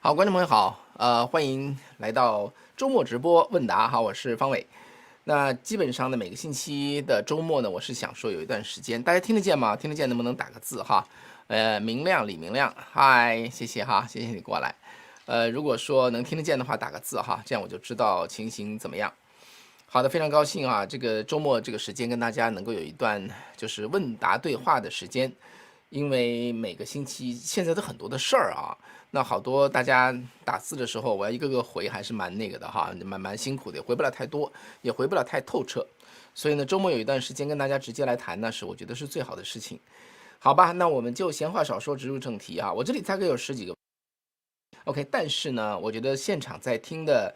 好，观众朋友好，欢迎来到周末直播问答。好，我是方伟。那基本上呢，每个星期的周末呢，我是想说有一段时间，大家听得见吗？听得见能不能打个字哈？明亮，李明亮，嗨，谢谢哈，谢谢你过来。如果说能听得见的话，打个字哈，这样我就知道情形怎么样。好的，非常高兴啊，这个周末这个时间跟大家能够有一段就是问答对话的时间。因为每个星期现在都很多的事儿啊，那好多大家打字的时候，我要一个个回，还是蛮那个的哈，蛮辛苦的，回不了太多，也回不了太透彻。所以呢，周末有一段时间跟大家直接来谈呢，是我觉得是最好的事情。好吧，那我们就闲话少说，直入正题啊。我这里大概有10几个 OK，但是呢，我觉得现场在听的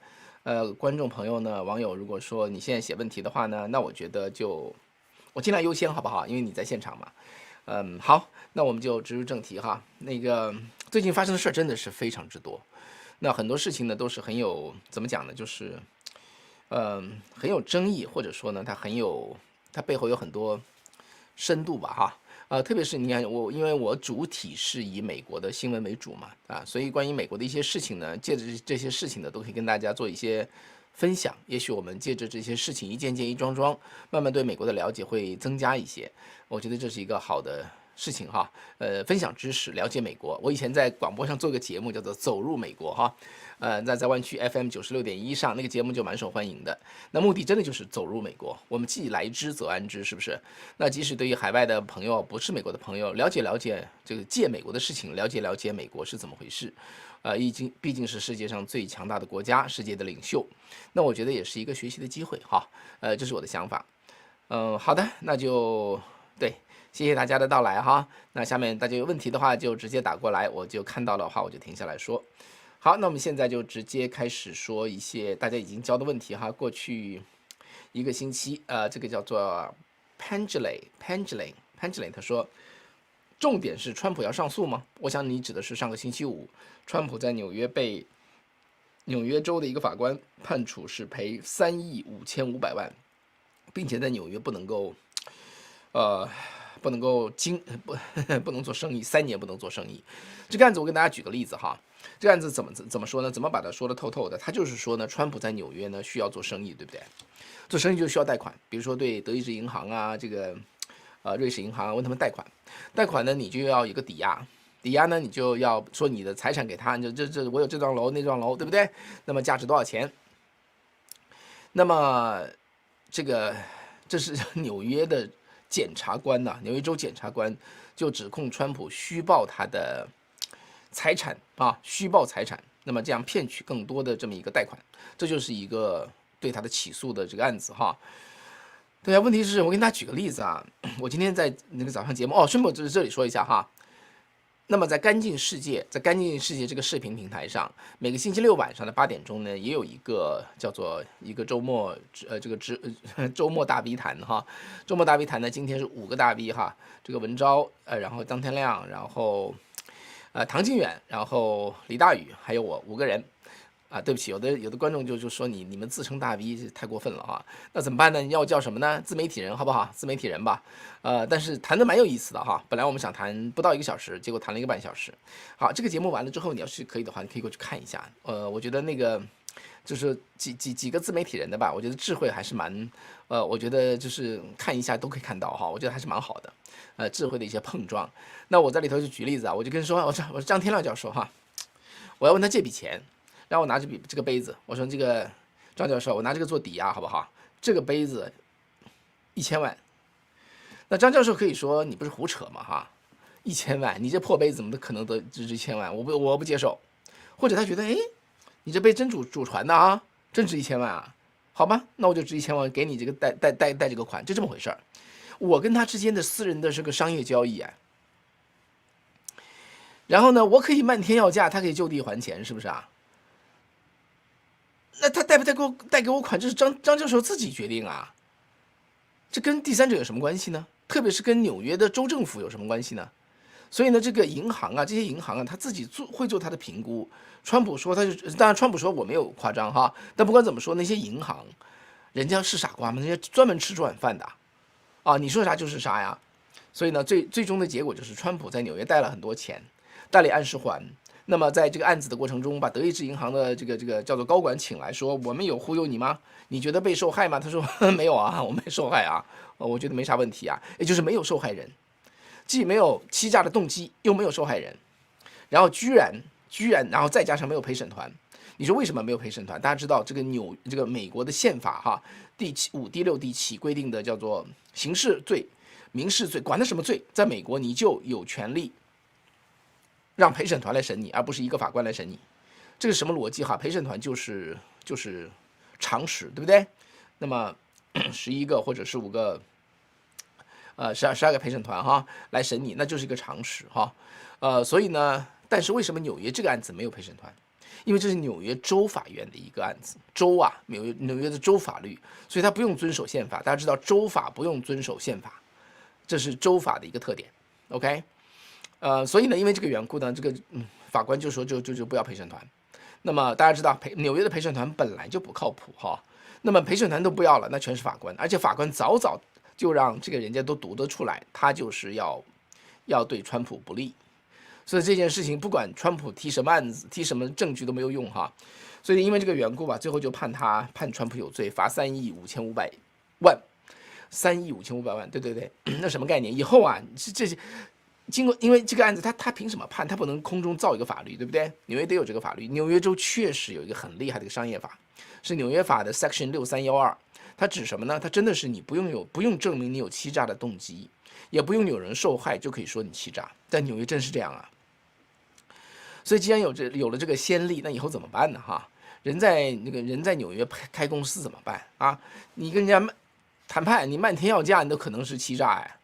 观众朋友呢，网友，如果说你现在写问题的话呢，那我觉得我尽量优先好不好？因为你在现场嘛。好，那我们就直入正题哈。那个最近发生的事儿真的是非常之多，那很多事情呢都是很有怎么讲呢，就是很有争议，或者说呢它背后有很多深度吧哈。特别是你看因为我主体是以美国的新闻为主嘛所以关于美国的一些事情呢，借着这些事情呢，都可以跟大家做一些分享。也许我们借着这些事情一件件一桩桩，慢慢对美国的了解会增加一些。我觉得这是一个好的事情哈。分享知识，了解美国。我以前在广播上做个节目叫做《走入美国》哈。在湾区 FM 96.1上那个节目就蛮受欢迎的。那目的真的就是走入美国，我们既来之则安之，是不是？那即使对于海外的朋友，不是美国的朋友，了解这个借美国的事情，了解美国是怎么回事。毕竟是世界上最强大的国家，世界的领袖，那我觉得也是一个学习的机会哈。这是我的想法。好的，那就对，谢谢大家的到来哈。那下面大家有问题的话就直接打过来，我就看到的话我就停下来说。好，那我们现在就直接开始说一些大家已经交的问题哈。过去一个星期，这个叫做 Pendulay，他说，重点是川普要上诉吗？我想你指的是上个星期五，川普在纽约被纽约州的一个法官判处是赔3.55亿，并且在纽约不能够不能做生意，3年不能做生意。这个案子我跟大家举个例子哈。这个案子怎么说呢？怎么把它说得透透的？他就是说呢，川普在纽约呢需要做生意，对不对？做生意就需要贷款，比如说对德意志银行啊，这个瑞士银行问他们贷款。贷款呢，你就要有个抵押，抵押呢，你就要说你的财产给他，这我有这幢楼那幢楼，对不对？那么价值多少钱？那么这是纽约的检察官呐，纽约州检察官就指控川普虚报他的财产虚报财产，那么这样骗取更多的这么一个贷款，这就是一个对他的起诉的这个案子哈。对啊，问题是我给大家举个例子啊，我今天在那个早上节目顺便这里说一下哈。那么在干净世界这个视频平台上，每个星期六晚上的8点钟呢，也有一个叫做一个周末周末大 V 谈哈。周末大 V 谈呢，今天是5个大 V 哈，这个文昭然后张天亮，然后唐靖远，然后李大宇，还有我5个人对不起，有的观众就说你们自称大 V 太过分了哈。那怎么办呢？你要叫什么呢？自媒体人好不好？自媒体人吧。但是谈的蛮有意思的哈。本来我们想谈不到1个小时，结果谈了1个半小时。好，这个节目完了之后，你要是可以的话，你可以过去看一下。我觉得那个就是几个自媒体人的吧，我觉得智慧还是蛮我觉得就是看一下都可以看到哈，我觉得还是蛮好的。智慧的一些碰撞。那我在里头就举例子啊，我就跟说，我是张天亮教授哈，我要问他借笔钱。让我拿着这个杯子，我说这个张教授，我拿这个做抵押好不好？这个杯子1000万。那张教授可以说你不是胡扯吗？哈，1000万，你这破杯子怎么可能得值1000万？我不接受。或者他觉得，你这杯真祖传的啊，真值1000万啊？好吧，那我就值1000万，给你这个贷这个款，就这么回事儿。我跟他之间的私人的是个商业交易啊。然后呢，我可以漫天要价，他可以就地还钱，是不是啊？那他贷不贷给我款，这是张教授自己决定啊。这跟第三者有什么关系呢？特别是跟纽约的州政府有什么关系呢？所以呢，这个银行啊，这些银行啊，他自己会做他的评估。川普说当然川普说我没有夸张哈，但不管怎么说，那些银行，人家是傻瓜吗？人家专门吃这碗饭的你说啥就是啥呀。所以呢，最终的结果就是川普在纽约贷了很多钱，贷了按时还。那么在这个案子的过程中，把德意志银行的这个叫做高管请来说，我们有忽悠你吗？你觉得被受害吗？他说没有啊，我没受害啊，我觉得没啥问题啊，也就是没有受害人，既没有欺诈的动机，又没有受害人，然后居然，然后再加上没有陪审团。你说为什么没有陪审团？大家知道这个美国的宪法哈，第5、第6、第7规定的叫做刑事罪、民事罪，管他什么罪，在美国你就有权利让陪审团来审你，而不是一个法官来审你。这个什么逻辑哈？陪审团就是常识，对不对？那么11个或者15个12个陪审团哈来审你，那就是一个常识哈。所以呢，但是为什么纽约这个案子没有陪审团？因为这是纽约州法院的一个案子，州啊，纽约的州法律，所以他不用遵守宪法。大家知道州法不用遵守宪法，这是州法的一个特点。OK，所以呢，因为这个缘故呢，这个法官就说就不要陪审团。那么大家知道纽约的陪审团本来就不靠谱哈，那么陪审团都不要了，那全是法官，而且法官早就让这个人家都读得出来，他就是要对川普不利。所以这件事情不管川普提什么案子、提什么证据都没有用哈，所以因为这个缘故吧，最后就判川普有罪，罚3亿5500万，3亿5500万，对，那什么概念？以后啊，这经过因为这个案子他凭什么判？他不能空中造一个法律，对不对？纽约得有这个法律，纽约州确实有一个很厉害的一个商业法，是纽约法的 Section 6312，它指什么呢？它真的是你不用证明你有欺诈的动机，也不用有人受害就可以说你欺诈，在纽约真是这样啊。所以既然有了这个先例，那以后怎么办呢？哈，人在纽约开公司怎么办啊？你跟人家谈判，你漫天要价，你都可能是欺诈呀，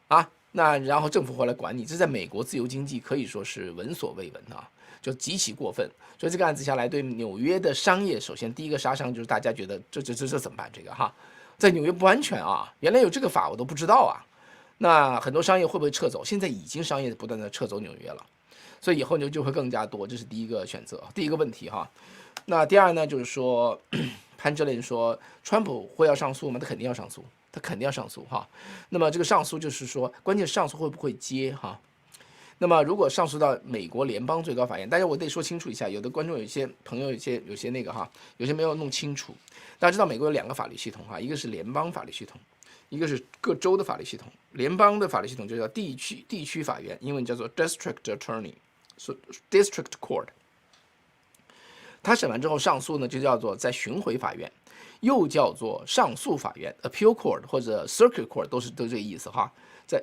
啊，那然后政府会来管你，这在美国自由经济可以说是闻所未闻啊，就极其过分。所以这个案子下来，对纽约的商业，首先第一个杀伤就是大家觉得这怎么办？这个哈，在纽约不安全啊，原来有这个法我都不知道啊。那很多商业会不会撤走？现在已经商业不断的撤走纽约了。所以以后就会更加多，这是第一个选择，第一个问题哈。那第二呢，就是说，潘哲林说，川普会要上诉吗？他肯定要上诉，哈。那么这个上诉就是说，关键上诉会不会接哈？那么如果上诉到美国联邦最高法院，大家我得说清楚一下，有的观众有些朋友有些那个哈，有些没有弄清楚。大家知道美国有2个法律系统哈，一个是联邦法律系统，一个是各州的法律系统。联邦的法律系统就叫地区法院，英文叫做 District Attorney。District Court， 他审完之后上诉呢，就叫做在巡回法院，又叫做上诉法院 （Appeal Court） 或者 Circuit Court， 都这个意思哈。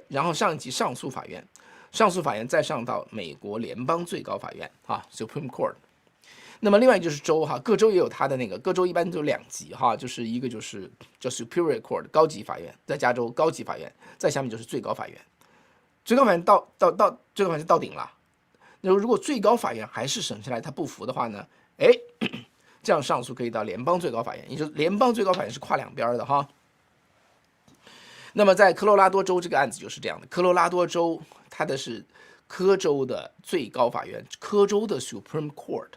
然后上一级上诉法院，再上到美国联邦最高法院啊 （Supreme Court）。那么另外就是州哈，各州也有它的那个，各州一般就2级哈，就是一个就是叫 Superior Court 高级法院，在加州高级法院，再下面就是最高法院。最高法院最高法院到顶了。那如果最高法院还是审下来他不服的话呢，这样上诉可以到联邦最高法院，也就是联邦最高法院是跨2边的哈。那么在科罗拉多州这个案子就是这样的，科罗拉多州它的是科州的最高法院，科州的 Supreme Court，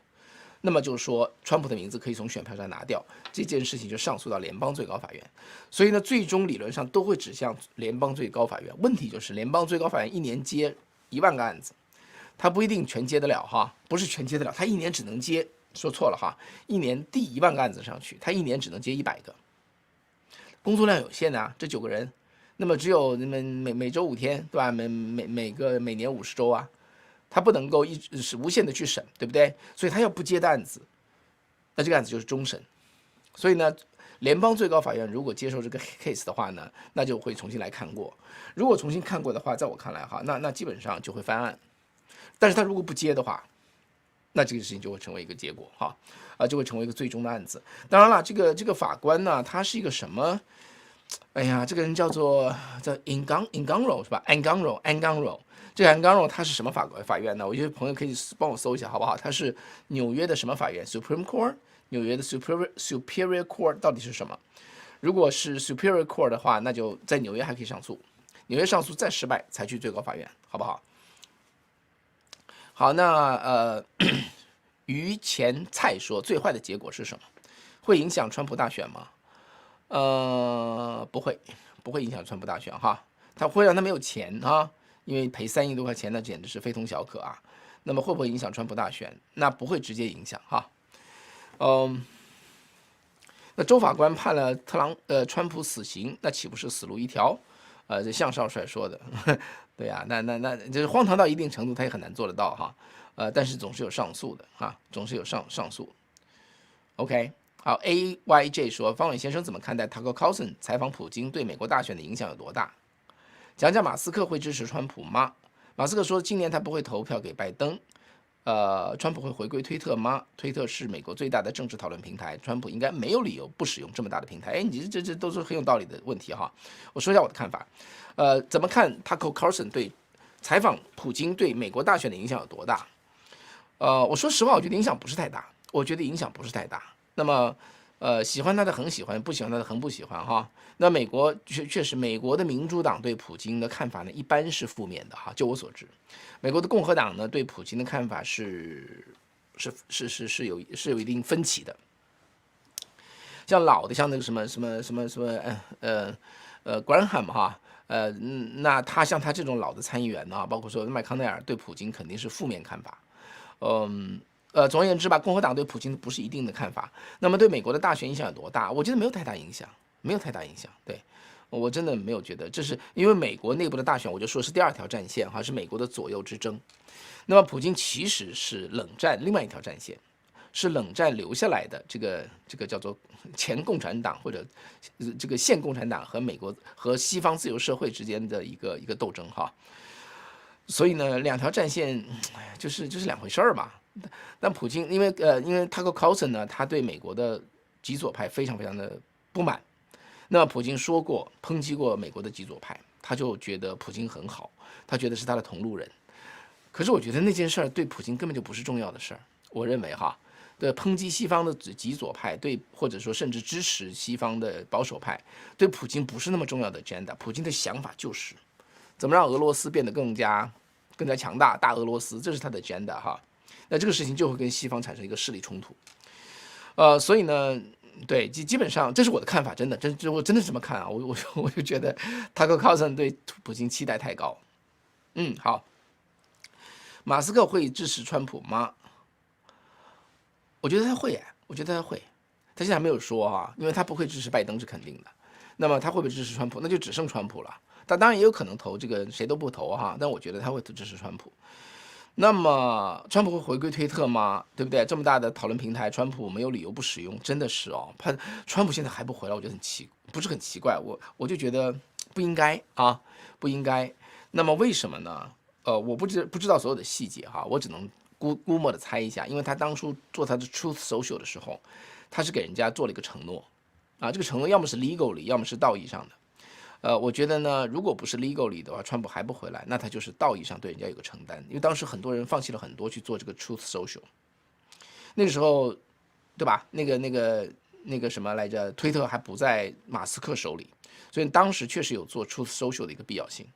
那么就是说川普的名字可以从选票上拿掉，这件事情就上诉到联邦最高法院，所以呢最终理论上都会指向联邦最高法院。问题就是联邦最高法院一年接1万个案子。他不一定全接得了哈，不是全接得了，他一年只能接，说错了哈，一年递1万个案子上去，他一年只能接100个，工作量有限啊，这9个人，那么只有每周5天，对吧？每年50周啊，他不能够是无限的去审，对不对？所以他要不接的案子，那这个案子就是终审。所以呢，联邦最高法院如果接受这个 case 的话呢，那就会重新来看过。如果重新看过的话，在我看来哈，那基本上就会翻案。但是他如果不接的话，那这个事情就会成为一个结果哈，就会成为一个最终的案子。当然了，这个法官呢，他是一个什么？哎呀，这个人叫 Engano 是吧 ？Engano， 这个 Engano 他是什么法院呢？我觉得朋友可以帮我搜一下好不好？他是纽约的什么法院 ？Supreme Court， 纽约的 Superior Court 到底是什么？如果是 Superior Court 的话，那就在纽约还可以上诉，纽约上诉再失败才去最高法院，好不好？好，那于前菜说最坏的结果是什么？会影响川普大选吗？不会影响川普大选哈，他会让他没有钱啊，因为赔3亿多块钱那简直是非同小可啊。那么会不会影响川普大选？那不会直接影响哈。那州法官判了川普死刑，那岂不是死路一条？这向少帅说的，对呀、那就是荒唐到一定程度，他也很难做得到哈。但是总是有上诉的哈，总是有上诉。OK， 好 ，AYJ 说，方伟先生怎么看待 Tucker Carlson 采访普京对美国大选的影响有多大？讲讲马斯克会支持川普吗？马斯克说，今年他不会投票给拜登。川普会回归推特吗？推特是美国最大的政治讨论平台，川普应该没有理由不使用这么大的平台。哎，你这都是很有道理的问题哈。我说一下我的看法。怎么看 Tucker Carlson 对采访普京对美国大选的影响有多大？我说实话，我觉得影响不是太大。那么，喜欢他的很喜欢，不喜欢他的很不喜欢哈。那美国确实，美国的民主党对普京的看法呢，一般是负面的哈。就我所知，美国的共和党呢对普京的看法是有一定分歧的。像老的，像那个什么Graham 哈，那像他这种老的参议员呢，包括说麦康奈尔对普京肯定是负面看法。总而言之吧，共和党对普京不是一定的看法。那么对美国的大选影响有多大？我觉得没有太大影响。对，我真的没有觉得，这是因为美国内部的大选，我就说是第二条战线哈，是美国的左右之争。那么普京其实是冷战另外一条战线，是冷战留下来的这个叫做前共产党或者这个现共产党和美国和西方自由社会之间的一个斗争哈。所以呢，两条战线就是两回事儿嘛。但普京因为Tucker Carlson 呢，他对美国的极左派非常的不满。那么普京说过抨击过美国的极左派，他就觉得普京很好，他觉得是他的同路人。可是我觉得那件事儿对普京根本就不是重要的事儿。我认为哈，对抨击西方的极左派，对或者说甚至支持西方的保守派，对普京不是那么重要的 agenda。普京的想法就是怎么让俄罗斯变得更加强大，大俄罗斯，这是他的 agenda 哈。那这个事情就会跟西方产生一个势力冲突。所以呢，对，基本上这是我的看法，我真的是这么看啊。我就觉得Tucker Carlson对普京期待太高。好，马斯克会支持川普吗？我觉得他会，他现在还没有说哈，因为他不会支持拜登是肯定的。那么他会不会支持川普？那就只剩川普了。他当然也有可能投这个谁都不投哈，但我觉得他会支持川普。那么川普会回归推特吗？对不对？这么大的讨论平台，川普没有理由不使用，真的是哦。川普现在还不回来，我觉得不是很奇怪，我就觉得不应该啊，不应该。那么为什么呢？我不知道所有的细节哈，我只能估摸的猜一下，因为他当初做他的 Truth Social 的时候，他是给人家做了一个承诺啊，这个承诺要么是 legally， 要么是道义上的。我觉得呢，如果不是 legally 的话，川普还不回来，那他就是道义上对人家有个承担。因为当时很多人放弃了很多去做这个 Truth Social， 那个时候，对吧？那个什么来着？推特还不在马斯克手里，所以当时确实有做 Truth Social 的一个必要性。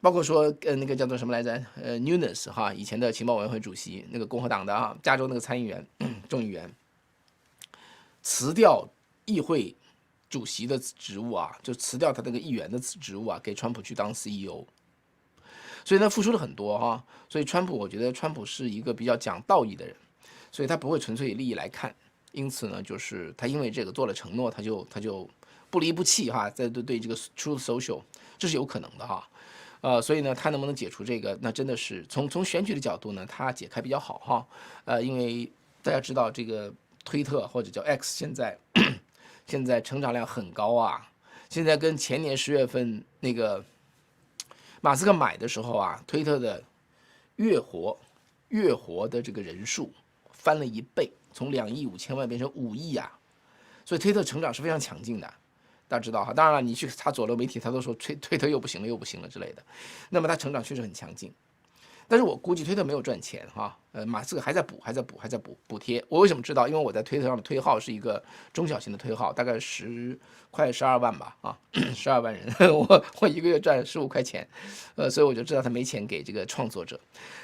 包括说那个叫做什么来着？Nunes 哈，以前的情报委员会主席，那个共和党的哈，加州那个参议员、众议员，辞掉议会主席的职务啊，就辞掉他那个议员的职务啊，给川普去当 CEO， 所以呢付出了很多哈。所以我觉得川普是一个比较讲道义的人，所以他不会纯粹以利益来看。因此呢，就是他因为这个做了承诺，他就不离不弃哈，在对这个 Truth Social， 这是有可能的哈。所以呢，他能不能解除这个，那真的是从选举的角度呢，他解开比较好哈。因为大家知道这个推特或者叫 X 现在成长量很高啊，现在跟前年10月份那个马斯克买的时候啊，推特的月活的这个人数翻了1倍，从2亿5千万变成5亿啊，所以推特成长是非常强劲的。大家知道哈，当然了，你去查左流媒体，他都说推特又不行了之类的。那么它成长确实很强劲，但是我估计推特没有赚钱哈。马斯克还在补贴。我为什么知道？因为我在推特上的推号是一个中小型的推号，大概快12万吧啊，12万人，我一个月赚15块钱，所以我就知道他没钱给这个创作者，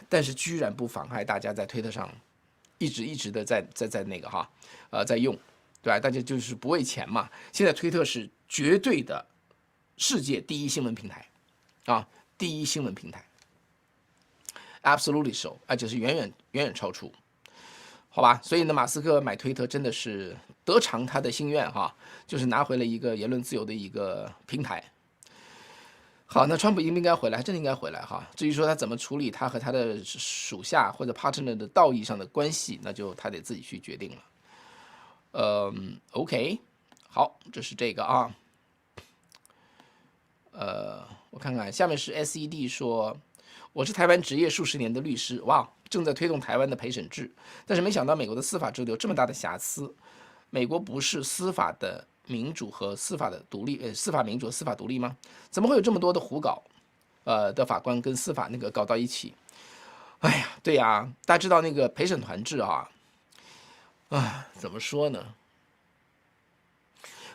但是居然不妨碍大家在推特上一直的在那个哈在用。对吧？大家就是不为钱嘛。现在推特是绝对的世界第一新闻平台啊，第一新闻平台。，absolutely so， 而且是远远超出，好吧？所以呢，马斯克买推特真的是得偿他的心愿哈，就是拿回了一个言论自由的一个平台。好，那川普应不应该回来？真的应该回来哈。至于说他怎么处理他和他的属下或者 partner 的道义上的关系，那就他得自己去决定了。OK， 好，这是这个啊。我看看，下面是 SED 说，我是台湾执业数十年的律师，哇，正在推动台湾的陪审制，但是没想到美国的司法制度有这么大的瑕疵。美国不是司法的民主和司法的独立，司法民主和司法独立吗？怎么会有这么多的胡搞，的法官跟司法那个搞到一起？哎呀，对呀，大家知道那个陪审团制啊，怎么说呢？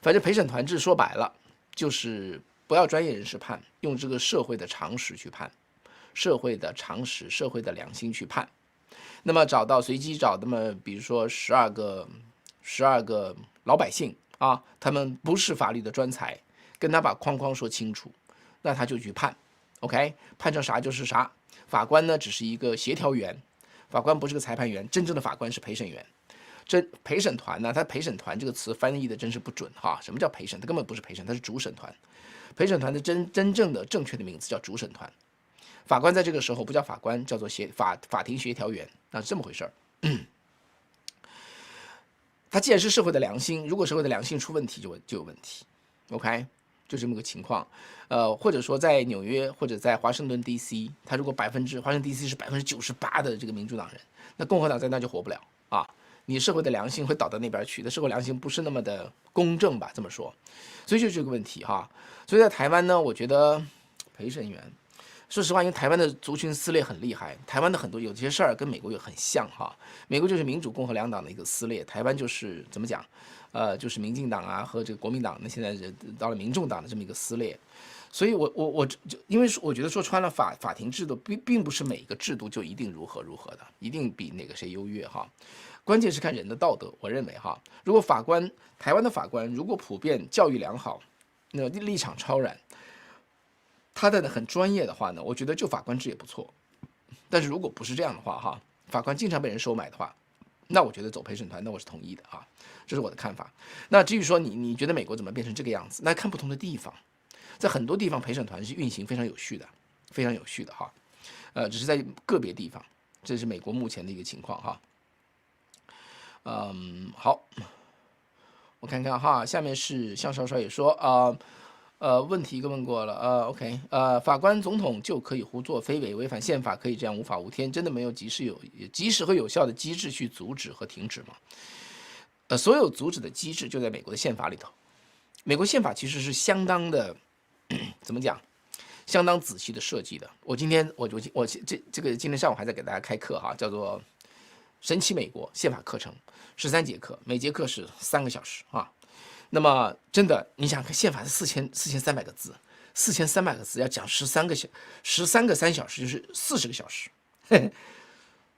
反正陪审团制说白了就是不要专业人士判，用这个社会的常识去判，社会的常识、社会的良心去判。那么随机找那么比如说12个老百姓啊，他们不是法律的专才，跟他把框框说清楚，那他就去判 ，OK， 判成啥就是啥。法官呢只是一个协调员，法官不是个裁判员，真正的法官是陪审员。陪审团呢，他陪审团这个词翻译的真是不准哈。什么叫陪审？他根本不是陪审，他是主审团。陪审团的真正的正确的名字叫主审团。法官在这个时候不叫法官，叫做法庭协调员，那是这么回事儿。他既然是社会的良心，如果社会的良心出问题就有问题 ，OK， 就这么个情况。或者说在纽约或者在华盛顿 DC， 他如果华盛顿 DC 是98%的这个民主党人，那共和党在那就活不了啊。你社会的良心会倒到那边去，那社会良心不是那么的公正吧？这么说，所以就这个问题哈。所以在台湾呢，我觉得陪审员，说实话，因为台湾的族群撕裂很厉害，台湾的有些事儿跟美国有很像哈。美国就是民主共和两党的一个撕裂，台湾就是怎么讲？就是民进党啊和这个国民党，那现在到了民众党的这么一个撕裂。所以因为我觉得说穿了法庭制度并不是每个制度就一定如何的，一定比哪个谁优越哈。关键是看人的道德，我认为哈，如果台湾的法官如果普遍教育良好，那立场超然，他的很专业的话呢，我觉得就法官制也不错。但是如果不是这样的话哈，法官经常被人收买的话，那我觉得走陪审团，那我是同意的哈，这是我的看法。那至于说你觉得美国怎么变成这个样子，那看不同的地方，在很多地方陪审团是运行非常有序的哈，只是在个别地方，这是美国目前的一个情况哈。好，我看看哈，下面是向少少也说问题一个问过了，OK，法官、总统就可以胡作非为，违反宪法可以这样无法无天，真的没有及时和有效的机制去阻止和停止吗？所有阻止的机制就在美国的宪法里头。美国宪法其实是相当的，怎么讲？相当仔细的设计的。我今天今天上午还在给大家开课哈，叫做神奇美国宪法课程，13节课，每节课是3个小时啊。那么真的，你想看宪法是4300个字，4300个字要讲13个3小时，就是40个小时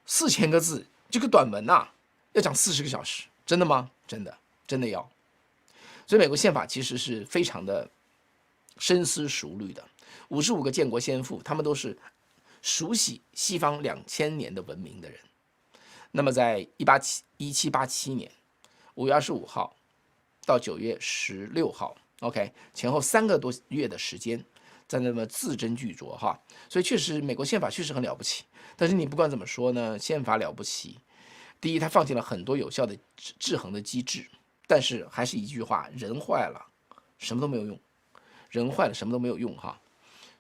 ，4000个字这个短文呐，要讲40个小时，真的吗？真的要。所以美国宪法其实是非常的深思熟虑的。55个建国先父，他们都是熟悉西方2000年的文明的人。那么在1787年5月25号到9月16号 ，OK， 前后3个多月的时间，在那么字斟句酌哈，所以确实美国宪法确实很了不起。但是你不管怎么说呢，宪法了不起，第一，它放进了很多有效的制衡的机制，但是还是一句话，人坏了什么都没有用，人坏了什么都没有用哈。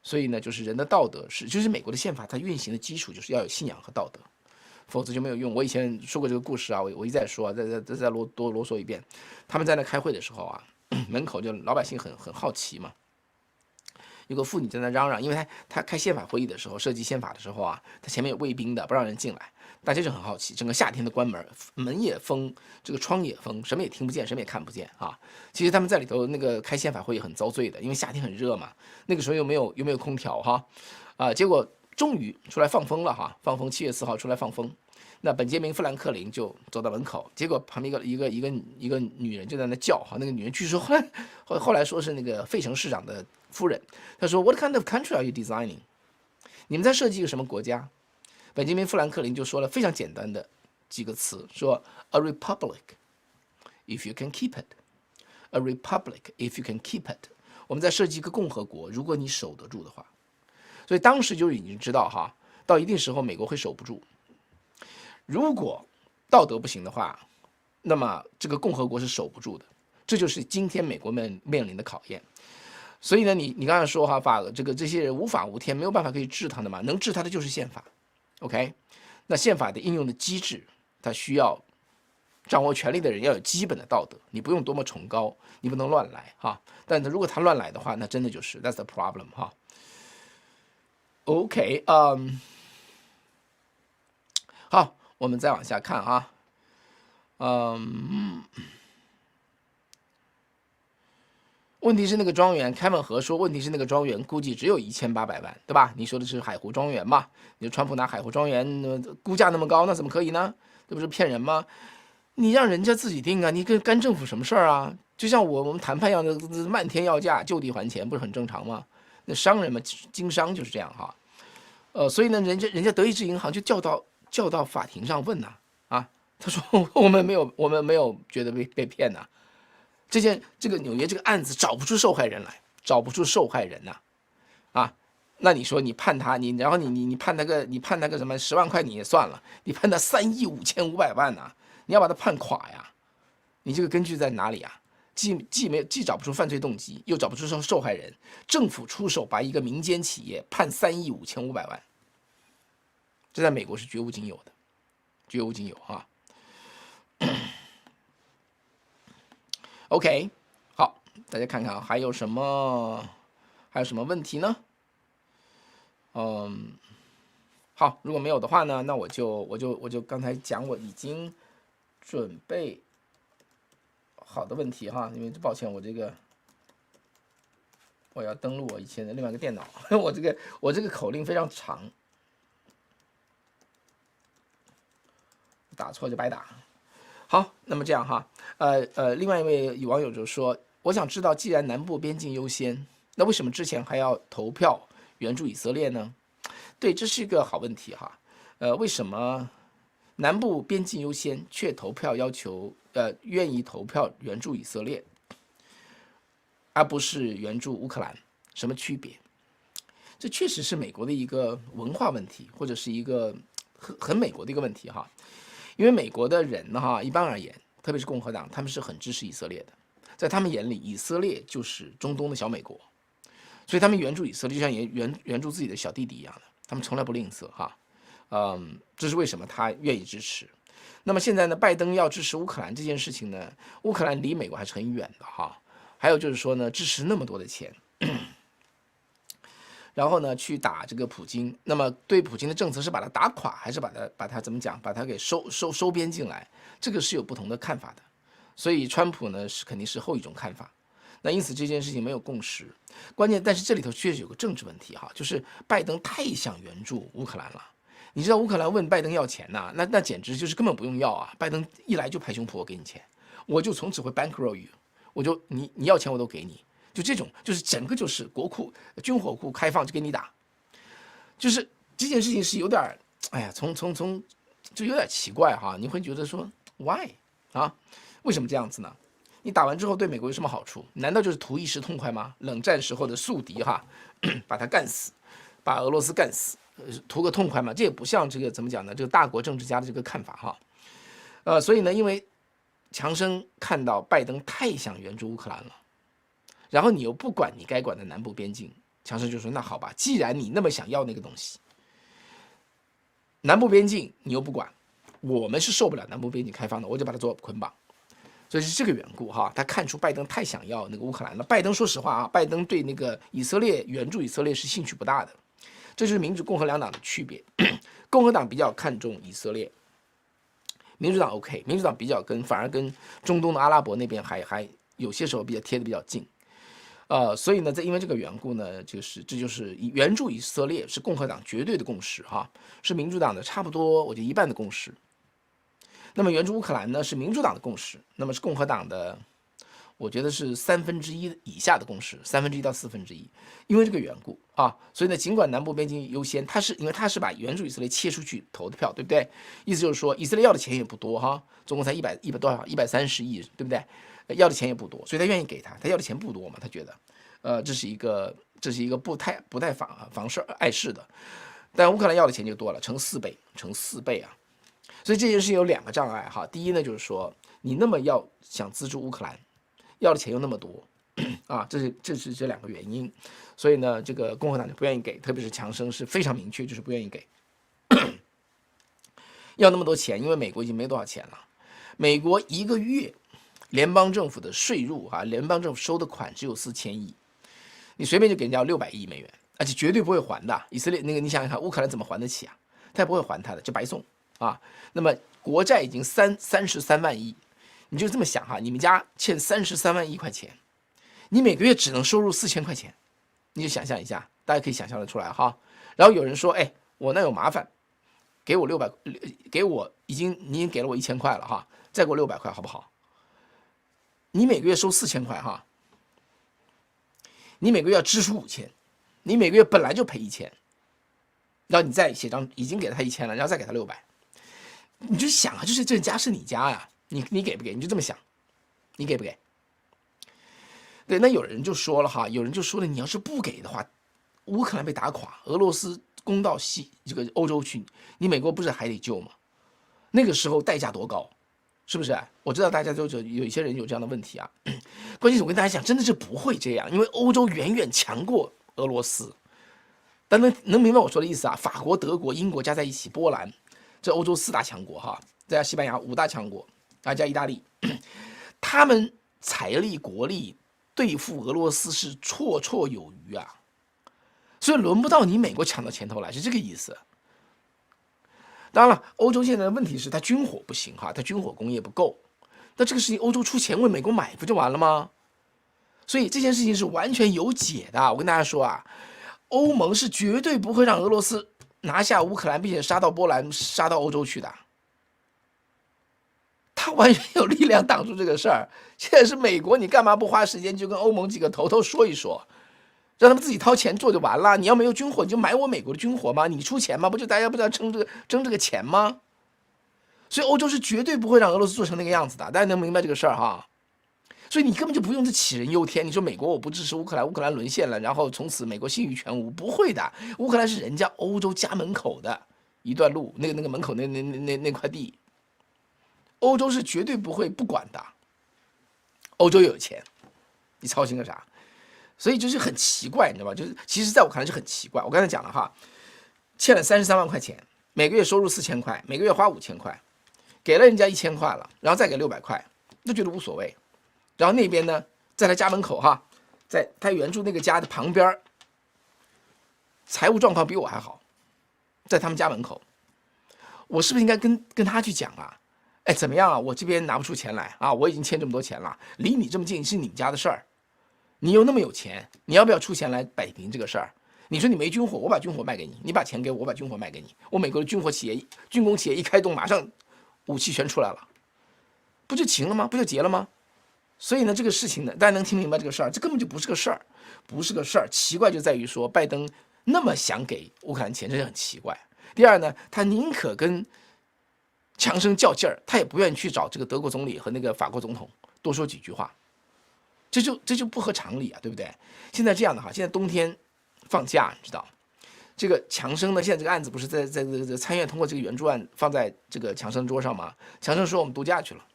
所以呢，就是人的道德就是美国的宪法它运行的基础就是要有信仰和道德。否则就没有用。我以前说过这个故事啊，我一再说，再多啰嗦一遍。他们在那开会的时候啊，门口就老百姓很好奇嘛，有个妇女在那嚷嚷，因为他开宪法会议的时候，设计宪法的时候啊，他前面有卫兵的，不让人进来，大家就很好奇。整个夏天的关门，门也封，这个窗也封，什么也听不见，什么也看不见啊。其实他们在里头那个开宪法会议很遭罪的，因为夏天很热嘛，那个时候又没有空调哈，结果终于出来放风了哈，放风7月4号出来放风，那本杰明·富兰克林就走到门口，结果旁边一个女人就在那叫哈，那个女人据说后来说是那个费城市长的夫人，她说 What kind of country are you designing？ 你们在设计一个什么国家？本杰明·富兰克林就说了非常简单的几个词，说 a republic if you can keep it，a republic if you can keep it。我们在设计一个共和国，如果你守得住的话。所以当时就已经知道哈，到一定时候美国会守不住。如果道德不行的话，那么这个共和国是守不住的。这就是今天美国面临的考验。所以呢，你刚才说哈，这些人无法无天，没有办法可以治他的嘛，能治他的就是宪法。OK， 那宪法的应用的机制，它需要掌握权力的人要有基本的道德，你不用多么崇高，你不能乱来哈。但如果他乱来的话，那真的就是 that's the problem 哈。OK， 好，我们再往下看啊，问题是那个庄园，开门河说，问题是那个庄园估计只有1800万，对吧？你说的是海湖庄园嘛？你说川普拿海湖庄园估价那么高，那怎么可以呢？这不是骗人吗？你让人家自己定啊，你干政府什么事儿啊？就像我们谈判一样的，漫天要价，就地还钱，不是很正常吗？那商人嘛，经商就是这样哈。所以呢，人家德意志银行就叫到法庭上问呐，他说我们没有觉得被骗呐，这个纽约这个案子找不出受害人来，找不出受害人呐，那你说你判他，然后你判他个什么10万块你也算了，你判他3.55亿呐，你要把他判垮呀，你这个根据在哪里啊？既找不出犯罪动机，又找不出受害人，政府出手把一个民间企业判3.55亿，这在美国是绝无仅有的，绝无仅有啊。OK， 好，大家看看啊，还有什么问题呢？好，如果没有的话呢，那我就刚才讲我已经准备好的问题哈，因为抱歉，我要登录我以前的另外一个电脑，我这个口令非常长，打错就白打。好，那么这样哈，另外一位网友就说，我想知道，既然南部边境优先，那为什么之前还要投票援助以色列呢？对，这是一个好问题哈。为什么南部边境优先，却投票要求愿意投票援助以色列，而不是援助乌克兰？什么区别？这确实是美国的一个文化问题，或者是一个很美国的一个问题哈。因为美国的人呢，一般而言，特别是共和党，他们是很支持以色列的，在他们眼里，以色列就是中东的小美国，所以他们援助以色列就像援助自己的小弟弟一样的，他们从来不吝啬哈。这是为什么他愿意支持。那么现在呢，拜登要支持乌克兰这件事情呢，乌克兰离美国还是很远的哈。还有就是说呢，支持那么多的钱，然后呢去打这个普京，那么对普京的政策是把他打垮，还是把他怎么讲，把他给收编进来，这个是有不同的看法的。所以川普呢肯定是后一种看法。那因此这件事情没有共识。关键，但是这里头确实有个政治问题哈，就是拜登太想援助乌克兰了。你知道乌克兰问拜登要钱呐，那简直就是根本不用要啊！拜登一来就拍胸脯，我给你钱，我就从此会 bankroll you， 我就你要钱我都给你，就这种，就是整个就是国库军火库开放就给你打，就是这件事情是有点，哎呀，就有点奇怪哈，你会觉得说 why 啊？为什么这样子呢？你打完之后对美国有什么好处？难道就是图一时痛快吗？冷战时候的宿敌哈，把他干死，把俄罗斯干死，图个痛快吗？这也不像这个怎么讲呢？这个大国政治家的这个看法哈。所以呢，因为强生看到拜登太想援助乌克兰了，然后你又不管你该管的南部边境，强生就说那好吧，既然你那么想要那个东西，南部边境你又不管，我们是受不了南部边境开放的，我就把它做捆绑。所以是这个缘故哈，他看出拜登太想要那个乌克兰了。拜登说实话啊，拜登对那个以色列援助以色列是兴趣不大的，这就是民主共和两党的区别。共和党比较看重以色列，民主党 OK， 民主党反而跟中东的阿拉伯那边还有些时候比较贴得比较近。所以呢，因为这个缘故呢，这就是援助以色列是共和党绝对的共识哈，是民主党的差不多我觉得一半的共识。那么援助乌克兰呢是民主党的共识，那么是共和党的，我觉得是1/3以下的共识，1/3到1/4，因为这个缘故啊，所以呢，尽管南部边境优先，因为他是把援助以色列切出去投的票，对不对？意思就是说，以色列要的钱也不多哈，总共才100多少130亿，对不对？要的钱也不多，所以他愿意给他要的钱不多嘛，他觉得，这是一个不太妨事碍事的，但乌克兰要的钱就多了，乘4倍啊，所以这件事情有2个障碍哈，第一呢就是说你那么想资助乌克兰。要的钱又那么多，啊，这是这2个原因，所以呢，这个共和党就不愿意给，特别是强生是非常明确，就是不愿意给，要那么多钱，因为美国已经没多少钱了，美国1个月联邦政府的税入啊，联邦政府收的款只有4000亿，你随便就给人家600亿美元，而且绝对不会还的。以色列那个你想想看，乌克兰怎么还得起啊？他也不会还他的，就白送啊。那么国债已经33万亿。你就这么想哈，你们家欠33万亿块钱，你每个月只能收入4000块钱，你就想象一下，大家可以想象得出来哈。然后有人说，哎，我那有麻烦，给我600，你已经给了我1000块了哈，再给我600块好不好？你每个月收4000块哈，你每个月要支出5000，你每个月本来就赔1000，然后你再写张已经给了他1000了，然后再给他600，你就想啊，就是这家是你家呀。你给不给？你就这么想，你给不给？对，那有人就说了哈，有人就说了，你要是不给的话，乌克兰被打垮，俄罗斯攻到这个欧洲去，你美国不是还得救吗？那个时候代价多高，是不是？我知道大家都有一些人有这样的问题啊。关键是我跟大家讲，真的是不会这样，因为欧洲远远强过俄罗斯。但能明白我说的意思啊？法国、德国、英国加在一起，波兰，这欧洲4大强国哈，再加西班牙5大强国。加意大利，他们财力国力对付俄罗斯是绰绰有余啊，所以轮不到你美国抢到前头来，是这个意思。当然了，欧洲现在的问题是它军火不行哈，它军火工业不够，那这个事情欧洲出钱为美国买不就完了吗？所以这件事情是完全有解的。我跟大家说啊，欧盟是绝对不会让俄罗斯拿下乌克兰，并且杀到波兰、杀到欧洲去的。他完全有力量挡住这个事儿。现在是美国，你干嘛不花时间就跟欧盟几个头说一说，让他们自己掏钱做就完了？你要没有军火，你就买我美国的军火吗？你出钱吗？不就大家不知道争这个钱吗？所以欧洲是绝对不会让俄罗斯做成那个样子的，大家能明白这个事儿哈？所以你根本就不用这杞人忧天。你说美国我不支持乌克兰，乌克兰沦陷了，然后从此美国信誉全无，不会的。乌克兰是人家欧洲家门口的一段路，那个门口那块地。欧洲是绝对不会不管的，欧洲又有钱，你操心个啥？所以就是很奇怪，你知道吗？就是其实在我看来是很奇怪。我刚才讲了哈，欠了33万块钱，每个月收入4000块，每个月花5000块，给了人家1000块了，然后再给600块，就觉得无所谓。然后那边呢，在他家门口哈，在他原住那个家的旁边，财务状况比我还好，在他们家门口，我是不是应该跟他去讲啊？哎，怎么样啊？我这边拿不出钱来啊！我已经欠这么多钱了，离你这么近是你家的事儿，你又那么有钱，你要不要出钱来摆平这个事儿？你说你没军火，我把军火卖给你，你把钱给我，我把军火卖给你。我美国的军工企业一开动，马上武器全出来了，不就行了吗？不就结了吗？所以呢，这个事情呢，大家能听明白这个事儿，这根本就不是个事儿，不是个事儿。奇怪就在于说，拜登那么想给乌克兰钱，这是很奇怪。第二呢，他宁可跟强生较劲儿，他也不愿意去找这个德国总理和那个法国总统多说几句话，这就不合常理啊，对不对？现在这样的哈，现在冬天放假，你知道，这个强生呢，现在这个案子不是在参院通过这个援助案放在这个强生桌上吗？强生说我们度假去了，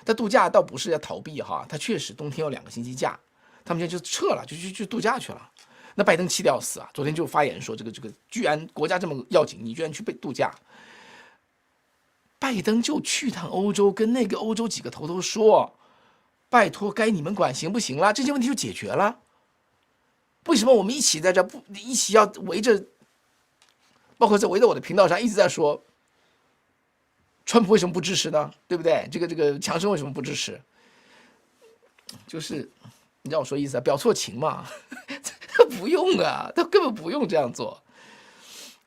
他度假倒不是要逃避哈，他确实冬天有2个星期假，他们现在就撤了，就去度假去了。那拜登气得要死啊，昨天就发言说这个居然国家这么要紧，你居然去度假。拜登就去趟欧洲，跟那个欧洲几个头说，拜托该你们管行不行了？这些问题就解决了。为什么我们一起在这不一起要围着，包括围着我的频道上一直在说，川普为什么不支持呢？对不对？这个强生为什么不支持？就是你让我说意思啊，表错情嘛，他不用啊，他根本不用这样做。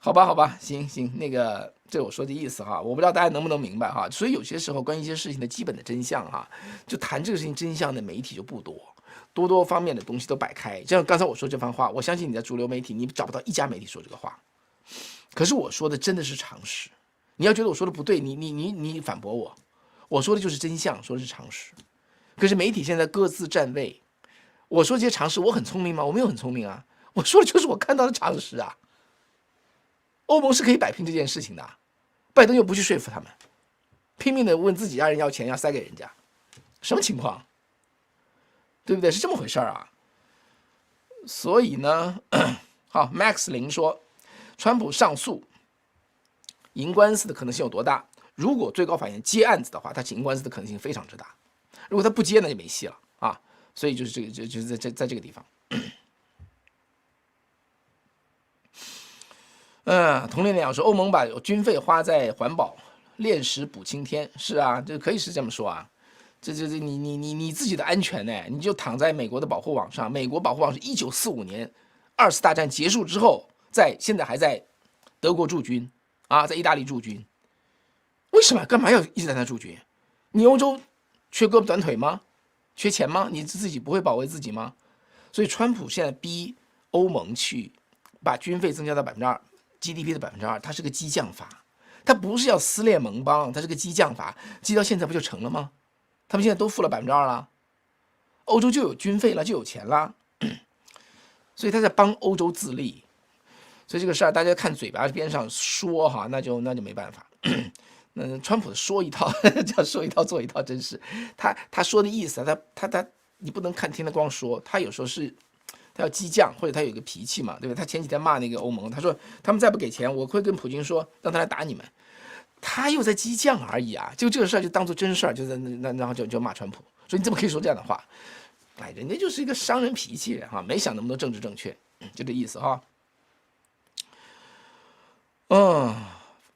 好吧，好吧，行行，那个这我说的意思哈，我不知道大家能不能明白哈。所以有些时候关于一些事情的基本的真相哈，就谈这个事情真相的媒体就不多，多方面的东西都摆开。就像刚才我说这番话，我相信你在主流媒体你找不到一家媒体说这个话，可是我说的真的是常识。你要觉得我说的不对，你反驳我，我说的就是真相，说的是常识。可是媒体现在各自站位，我说这些常识，我很聪明吗？我没有很聪明啊，我说的就是我看到的常识啊。欧盟是可以摆平这件事情的，拜登又不去说服他们，拼命的问自己家人要钱，要塞给人家，什么情况？对不对？是这么回事啊。所以呢，好 ，Max 林说，川普上诉赢官司的可能性有多大？如果最高法院接案子的话，他赢官司的可能性非常之大；如果他不接，那就没戏了啊。所以就是这个，就是在这个地方。同龄人讲说，欧盟把军费花在环保、炼石补青天，是啊，这可以是这么说啊。这你自己的安全呢，你就躺在美国的保护网上。美国保护网是1945年2次大战结束之后，现在还在德国驻军啊，在意大利驻军。为什么？干嘛要一直在那驻军？你欧洲缺胳膊短腿吗？缺钱吗？你自己不会保卫自己吗？所以川普现在逼欧盟去把军费增加到2%，GDP 的2%，它是个激将法，它不是要撕裂盟邦，它是个激将法，激到现在不就成了吗？他们现在都付了2%了，欧洲就有军费了，就有钱了，所以他在帮欧洲自立。所以这个事儿大家看嘴巴边上说哈，那就没办法。川普说一套叫说一套做一套，真是他说的意思，他你不能听他光说，他有时候是他要激将，或者他有一个脾气嘛，对吧？他前几天骂那个欧盟，他说他们再不给钱，我会跟普京说让他来打你们。他又在激将而已啊，就这个事儿就当做真事儿，就在然后就骂川普，说你怎么可以说这样的话？哎，人家就是一个商人脾气哈，没想那么多政治正确，就这意思哈。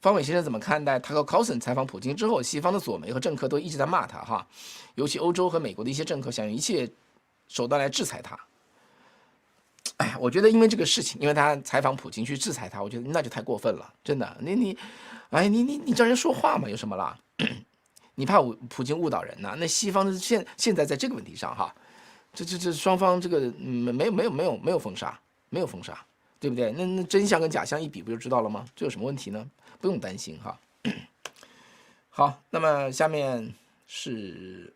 方伟先生怎么看待他和考森采访普京之后，西方的左媒和政客都一直在骂他哈，尤其欧洲和美国的一些政客想用一切手段来制裁他。哎，我觉得因为这个事情，因为他采访普京去制裁他，我觉得那就太过分了，真的。你让人说话嘛，有什么啦？你怕普京误导人呢？那西方现在在这个问题上哈，这双方这个没有封杀，没有封杀，对不对？那真相跟假象一比，不就知道了吗？这有什么问题呢？不用担心哈。好，那么下面是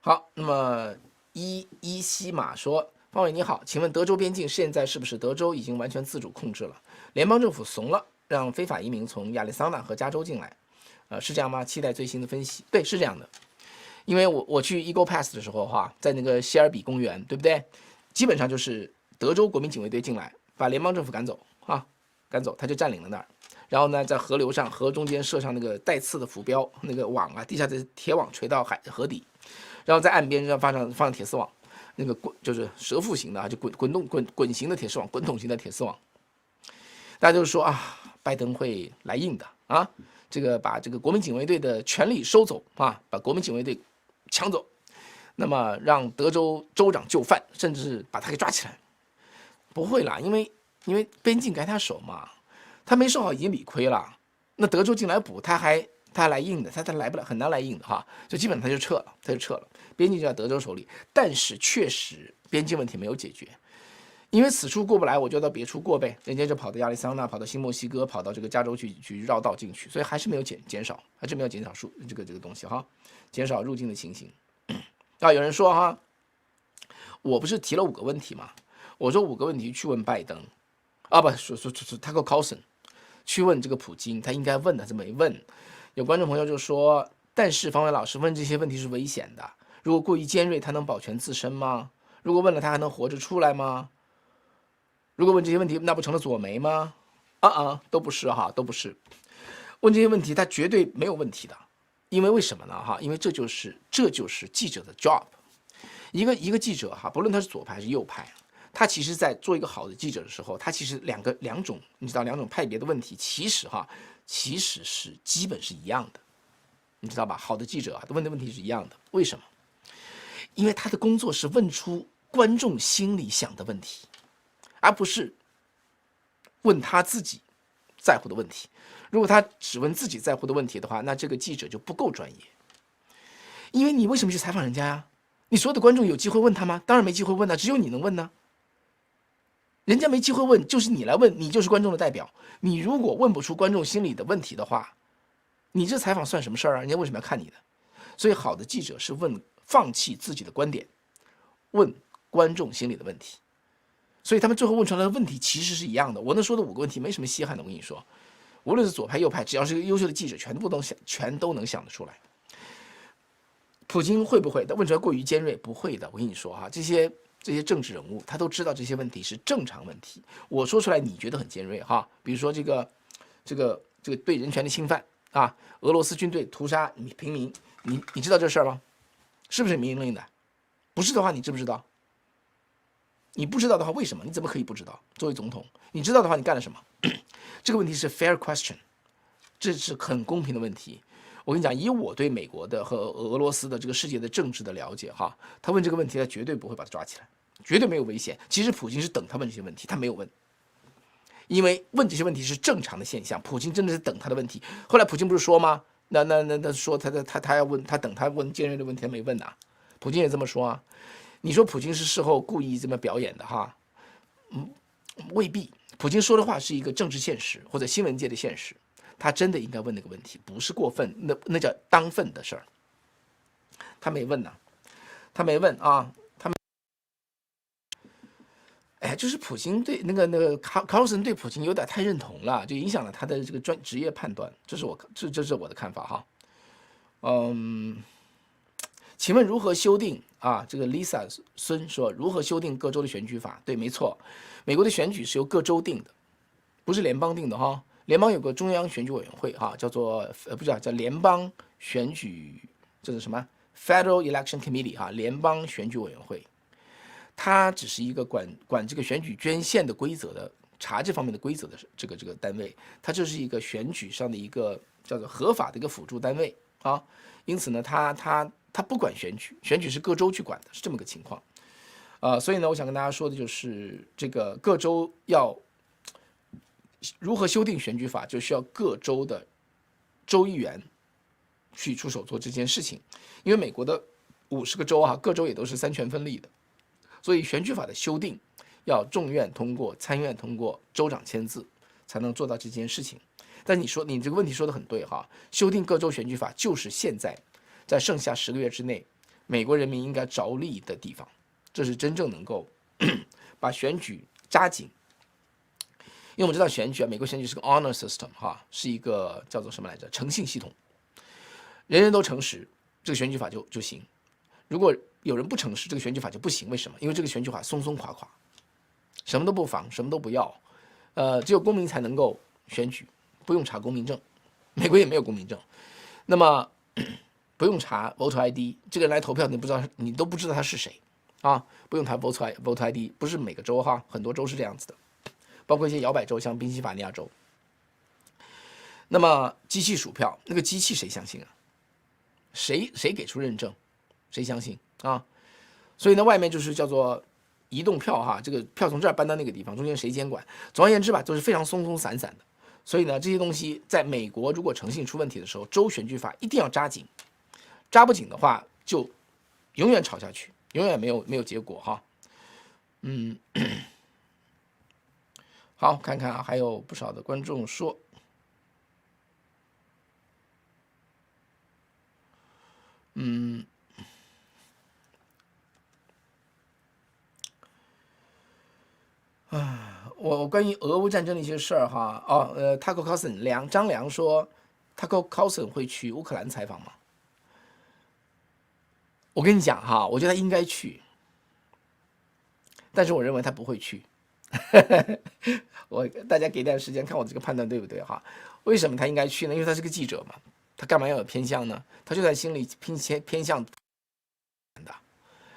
好，那么伊西马说，方伟你好，请问德州边境现在是不是德州已经完全自主控制了？联邦政府怂了，让非法移民从亚利桑那和加州进来，是这样吗？期待最新的分析。对，是这样的。因为我去 Eagle Pass 的时候哈，在那个希尔比公园，对不对？基本上就是德州国民警卫队进来，把联邦政府赶走啊，赶走，他就占领了那儿。然后呢，在河流上，河中间设上那个带刺的浮标，那个网啊，地下的铁网垂到河底，然后在岸边上放上铁丝网，那个就是蛇腹型的啊，就滚型的铁丝网，滚筒型的铁丝网。大家就说啊，拜登会来硬的啊，这个把这个国民警卫队的权力收走啊，把国民警卫队抢走，那么让德州州长就范，甚至是把他给抓起来。不会啦，因为边境该他守嘛，他没守好已经理亏了。那德州进来补，他还来硬的，他来不了，很难来硬的哈，就基本上他就撤了，边境就在德州手里。但是确实边境问题没有解决，因为此处过不来，我就到别处过呗，人家就跑到亚利桑那，跑到新墨西哥，跑到这个加州去绕道进去，所以还是没有减少，还是没有减少这个东西哈，减少入境的情形。啊，有人说哈，我不是提了5个问题吗？我说5个问题去问拜登，啊不，说他和 Carlson 去问这个普京，他应该问的，他没问。有观众朋友就说，但是方伟老师问这些问题是危险的，如果过于尖锐，他能保全自身吗？如果问了他还能活着出来吗？如果问这些问题，那不成了左媒吗？都不是哈，都不是。问这些问题，他绝对没有问题的，因为为什么呢？哈，因为这就是记者的 job。一个记者哈，不论他是左派还是右派，他其实在做一个好的记者的时候，他其实两种，你知道2种派别的问题，其实是基本是一样的，你知道吧？好的记者啊，问的问题是一样的。为什么？因为他的工作是问出观众心里想的问题，而不是问他自己在乎的问题。如果他只问自己在乎的问题的话，那这个记者就不够专业。因为你为什么去采访人家呀？你所有的观众有机会问他吗？当然没机会问啊，只有你能问呢。人家没机会问，就是你来问，你就是观众的代表。你如果问不出观众心里的问题的话，你这采访算什么事儿啊？人家为什么要看你的？所以好的记者是放弃自己的观点，问观众心里的问题。所以他们最后问出来的问题其实是一样的。我那说的5个问题没什么稀罕的，我跟你说，无论是左派右派，只要是个优秀的记者，全都能想得出来。普京会不会？他问出来过于尖锐？不会的。我跟你说哈，这些政治人物他都知道这些问题是正常问题。我说出来你觉得很尖锐哈，比如说这个对人权的侵犯啊，俄罗斯军队屠杀平民，你知道这事儿吗？是不是明令的？不是的话，你知不知道？你不知道的话，为什么？你怎么可以不知道？作为总统，你知道的话，你干了什么？这个问题是 fair question， 这是很公平的问题。我跟你讲，以我对美国的和俄罗斯的这个世界的政治的了解哈，他问这个问题，他绝对不会把他抓起来，绝对没有危险。其实普京是等他问这些问题，他没有问，因为问这些问题是正常的现象。普京真的是等他的问题。后来普京不是说吗？那说他要问，他等他问尖锐的问题，他没问呐。普京也这么说啊。你说普京是事后故意这么表演的哈？未必。普京说的话是一个政治现实或者新闻界的现实，他真的应该问那个问题，不是过分，那叫当分的事儿。他没问呐，他没问啊，哎，就是普京对那个卡尔森对普京有点太认同了，就影响了他的这个职业判断，这是我的看法哈。请问如何修订啊？这个 Lisa 孙说如何修订各州的选举法？对，没错，美国的选举是由各州定的，不是联邦定的哈。联邦有个中央选举委员会哈，叫联邦选举，这是什么 Federal Election Committee 哈，联邦选举委员会。它只是一个管这个选举捐献的规则的查这方面的规则的这个单位，它就是一个选举上的一个叫做合法的一个辅助单位啊。因此呢，它不管选举，选举是各州去管的，是这么个情况。所以呢，我想跟大家说的就是这个各州要如何修订选举法，就需要各州的州议员去出手做这件事情。因为美国的50个州啊，各州也都是3权分立的。所以选举法的修订要众院通过、参院通过、州长签字才能做到这件事情。但你这个问题说得很对哈，修订各州选举法就是现在在剩下10个月之内，美国人民应该着力的地方，这是真正能够把选举扎紧。因为我们知道选举啊，美国选举是个 honor system 哈，是一个叫做什么来着？诚信系统，人人都诚实，这个选举法就行。如果有人不诚实，这个选举法就不行。为什么？因为这个选举法松松垮垮，什么都不防，什么都不要。只有公民才能够选举，不用查公民证。美国也没有公民证，那么不用查 voter ID， 这个人来投票你都不知道他是谁啊？不用查 voter ID， 不是每个州哈，很多州是这样子的，包括一些摇摆州，像宾夕法尼亚州。那么机器数票，那个机器谁相信啊？谁给出认证？谁相信啊？所以呢，外面就是叫做移动票哈，这个票从这儿搬到那个地方，中间谁监管？总而言之吧，都是非常松松散散的。所以呢，这些东西在美国如果诚信出问题的时候，州选举法一定要扎紧，扎不紧的话，就永远吵下去，永远没有结果哈。好，看看啊，还有不少的观众说。我关于俄乌战争的一些事儿哈，Tucker Carlson 张良说 Tucker Carlson 会去乌克兰采访吗？我跟你讲哈，我觉得他应该去，但是我认为他不会去。大家给点时间看我这个判断对不对哈？为什么他应该去呢？因为他是个记者嘛，他干嘛要有偏向呢？他就在心里偏向的。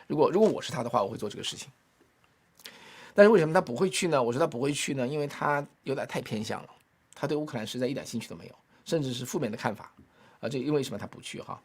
如果我是他的话，我会做这个事情。但是为什么他不会去呢？我说他不会去呢，因为他有点太偏向了，他对乌克兰实在一点兴趣都没有，甚至是负面的看法啊。这因为什么他不去哈？